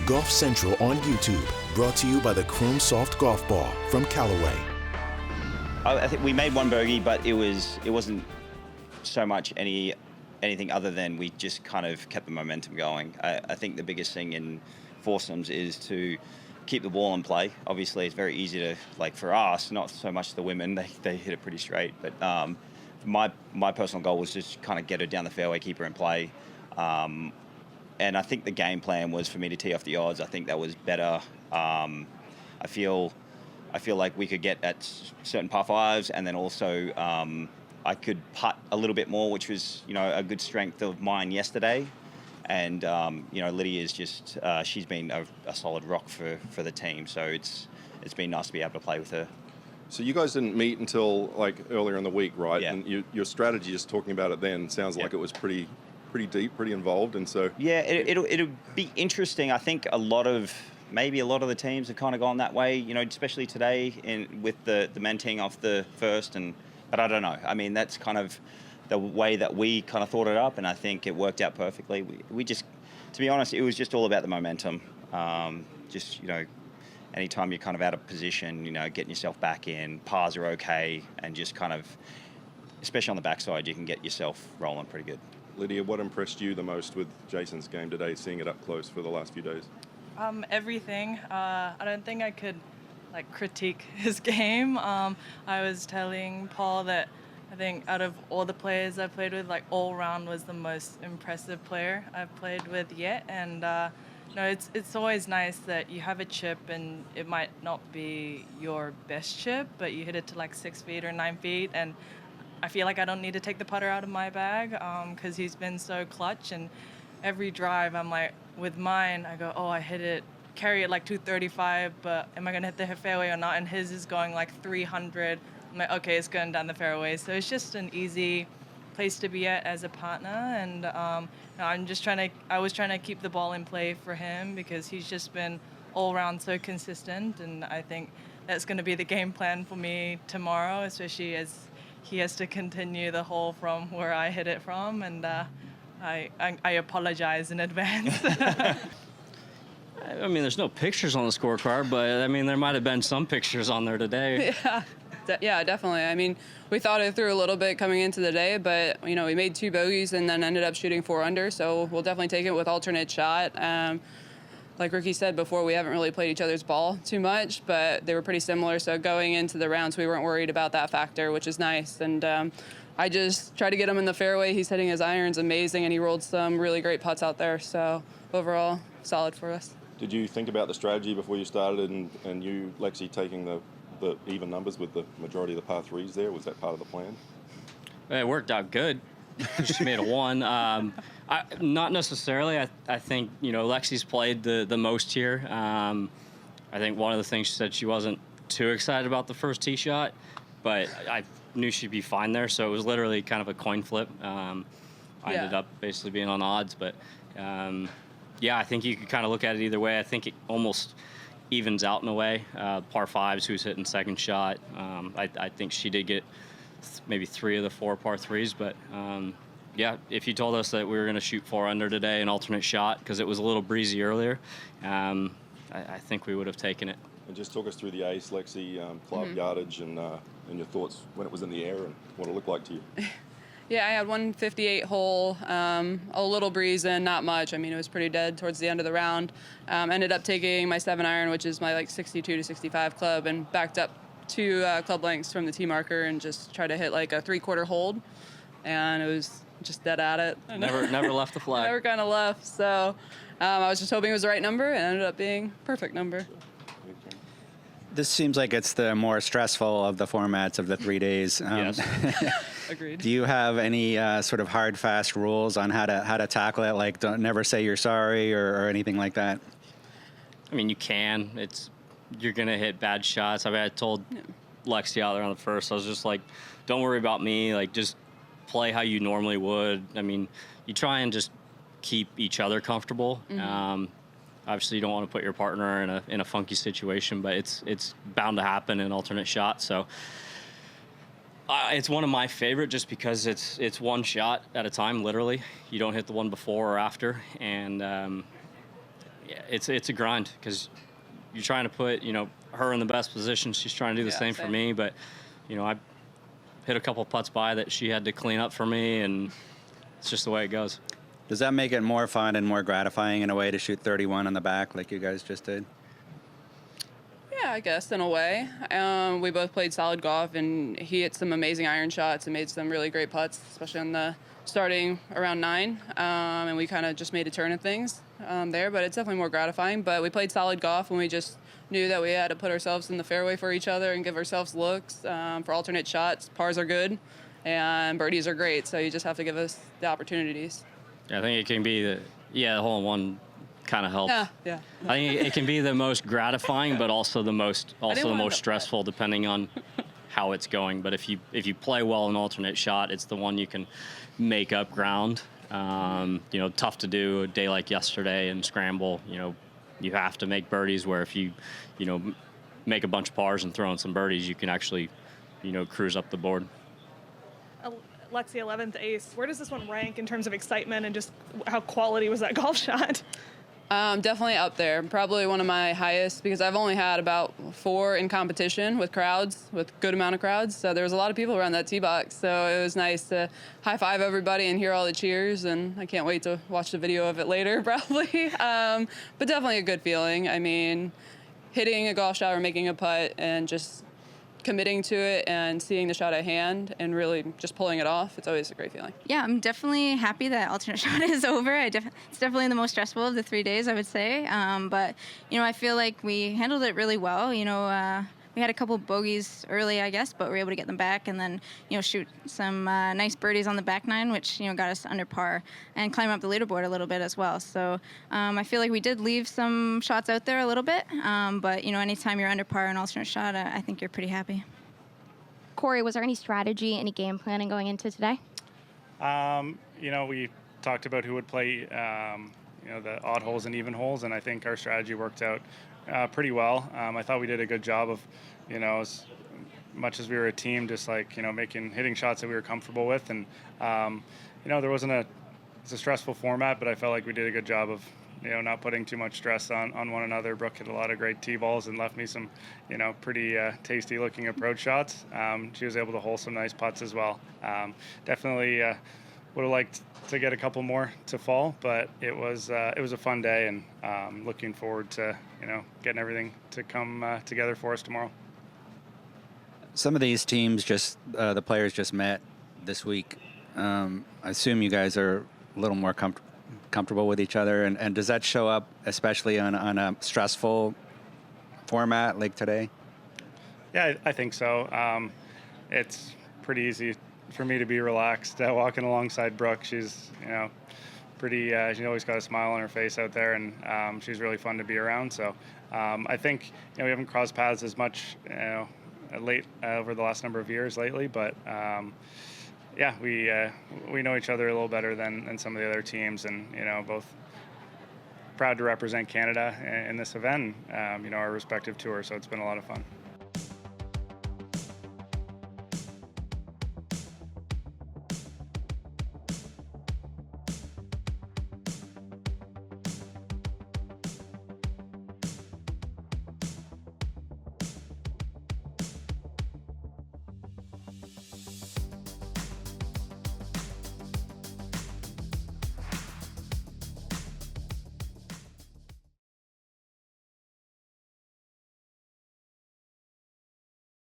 Golf Central on YouTube, brought to you by the Chrome Soft Golf Ball from Callaway. I think we made one bogey, but it wasn't so much anything other than we just kind of kept the momentum going. I think the biggest thing in foursomes is to keep the ball in play. Obviously, it's very easy to, like for us, not so much the women, they hit it pretty straight, but my personal goal was just kind of get her down the fairway, keep her in play. And I think the game plan was for me to tee off the odds. I think that was better. I feel like we could get at certain par fives, and then also I could putt a little bit more, which was, a good strength of mine yesterday. And, Lydia is just, she's been a solid rock for the team. So it's been nice to be able to play with her. So you guys didn't meet until like earlier in the week, right? Yeah. And your strategy, just talking about it then, sounds like it was pretty deep, pretty involved. And so yeah, it'll be interesting. I think maybe a lot of the teams have kind of gone that way, especially today with the men teeing off the first. But I don't know. I mean, that's kind of the way that we kind of thought it up, and I think it worked out perfectly. We just, to be honest, it was just all about the momentum. Anytime you're kind of out of position, getting yourself back in, pars are okay, and just kind of, especially on the backside, you can get yourself rolling pretty good. Lydia, what impressed you the most with Jason's game today, seeing it up close for the last few days? Everything. I don't think I could critique his game. I was telling Paul that I think out of all the players I've played with, all round was the most impressive player I've played with yet. And it's always nice that you have a chip and it might not be your best chip, but you hit it to 6 feet or 9 feet, and I feel like I don't need to take the putter out of my bag because he's been so clutch. And every drive, I'm like, with mine, I go, I hit it, carry it 235, but am I going to hit the fairway or not? And his is going 300. I'm like, okay, it's going down the fairway. So it's just an easy place to be at as a partner. And I was trying to keep the ball in play for him because he's just been all around so consistent. And I think that's going to be the game plan for me tomorrow, especially as he has to continue the hole from where I hit it from. And I apologize in advance. I mean, there's no pictures on the scorecard, but I mean, there might have been some pictures on there today. Yeah, definitely. I mean, we thought it through a little bit coming into the day, but, we made 2 bogeys and then ended up shooting 4 under, so we'll definitely take it with alternate shot. Like Rickie said before, we haven't really played each other's ball too much, but they were pretty similar, so going into the rounds, we weren't worried about that factor, which is nice. And I just tried to get him in the fairway. He's hitting his irons amazing, and he rolled some really great putts out there, so overall, solid for us. Did you think about the strategy before you started and you, Lexi, taking the even numbers with the majority of the par threes there? Was that part of the plan? It worked out good. Just made a 1. Not necessarily. I think, Lexi's played the most here. I think one of the things she said, she wasn't too excited about the first tee shot, but I knew she'd be fine there, so it was literally kind of a coin flip. I ended up basically being on odds, but I think you could kind of look at it either way. I think it almost evens out in a way. Par 5s, who's hitting second shot. I think she did get maybe 3 of the 4 par 3s, but if you told us that we were going to shoot 4 under today, an alternate shot, because it was a little breezy earlier, I think we would have taken it. And just talk us through the ace, Lexi, club yardage and your thoughts when it was in the air and what it looked like to you. Yeah, I had 158 hole, a little breeze and not much. I mean, it was pretty dead towards the end of the round. Ended up taking my 7-iron, which is my 62 to 65 club, and backed up 2 club lengths from the tee marker and just tried to hit a 3/4 hold. And it was just dead at it. Never left the flag. Never kind of left. So I was just hoping it was the right number, and it ended up being perfect number. This seems like it's the more stressful of the formats of the 3 days. Yes. Agreed. Do you have any sort of hard, fast rules on how to tackle it? Like, don't never say you're sorry or anything like that? I mean, you can. You're going to hit bad shots. I mean, I told Lexi out there on the first, I was just like, don't worry about me. Just play how you normally would. I mean, you try and just keep each other comfortable. Mm-hmm. Obviously, you don't want to put your partner in a funky situation, but it's bound to happen in alternate shots. So it's one of my favorite just because it's one shot at a time, literally. You don't hit the one before or after, and it's a grind because you're trying to put, her in the best position. She's trying to do the same for me, but, I hit a couple putts by that she had to clean up for me, and it's just the way it goes. Does that make it more fun and more gratifying in a way to shoot 31 on the back like you guys just did? Yeah, I guess in a way. We both played solid golf, and he hit some amazing iron shots and made some really great putts, especially on the starting around 9. And we kind of just made a turn of things there, but it's definitely more gratifying. But we played solid golf, and we just knew that we had to put ourselves in the fairway for each other and give ourselves looks for alternate shots. Pars are good, and birdies are great, so you just have to give us the opportunities. I think it can be the hole-in-one kind of helps. Yeah. I think it can be the most gratifying, but also the most stressful, depending on how it's going. But if you play well an alternate shot, it's the one you can make up ground. Tough to do a day like yesterday and scramble. You have to make birdies. Where if you make a bunch of pars and throw in some birdies, you can actually cruise up the board. Lexi, 11th ace. Where does this one rank in terms of excitement and just how quality was that golf shot? Definitely up there. Probably one of my highest because I've only had about 4 in competition with crowds, with good amount of crowds. So there was a lot of people around that tee box. So it was nice to high five everybody and hear all the cheers. And I can't wait to watch the video of it later, probably. But definitely a good feeling. I mean, hitting a golf shot or making a putt and just committing to it and seeing the shot at hand and really just pulling it off, it's always a great feeling. Yeah, I'm definitely happy that alternate shot is over. It's definitely the most stressful of the 3 days, I would say. But, I feel like we handled it really well. We had a couple bogeys early, I guess, but we were able to get them back and then, shoot some nice birdies on the back 9, which, got us under par and climb up the leaderboard a little bit as well. So I feel like we did leave some shots out there a little bit. But, anytime you're under par an alternate shot, I think you're pretty happy. Corey, was there any strategy, any game planning going into today? We talked about who would play, the odd holes and even holes, and I think our strategy worked out pretty well. I thought we did a good job of, as much as we were a team, just hitting shots that we were comfortable with. And, there wasn't it's a stressful format, but I felt like we did a good job of, not putting too much stress on one another. Brooke hit a lot of great tee balls and left me some, pretty tasty looking approach shots. She was able to hole some nice putts as well. Definitely would have liked to get a couple more to fall, but it was a fun day, and looking forward to getting everything to come together for us tomorrow. Some of these teams the players just met this week. I assume you guys are a little more comfortable with each other, and does that show up especially on a stressful format like today? Yeah, I think so. It's pretty easy for me to be relaxed walking alongside Brooke. She's pretty she always got a smile on her face out there, and she's really fun to be around. So I think we haven't crossed paths as much late over the last number of years lately, but yeah, we know each other a little better than some of the other teams, and both proud to represent Canada in this event, our respective tours. So it's been a lot of fun.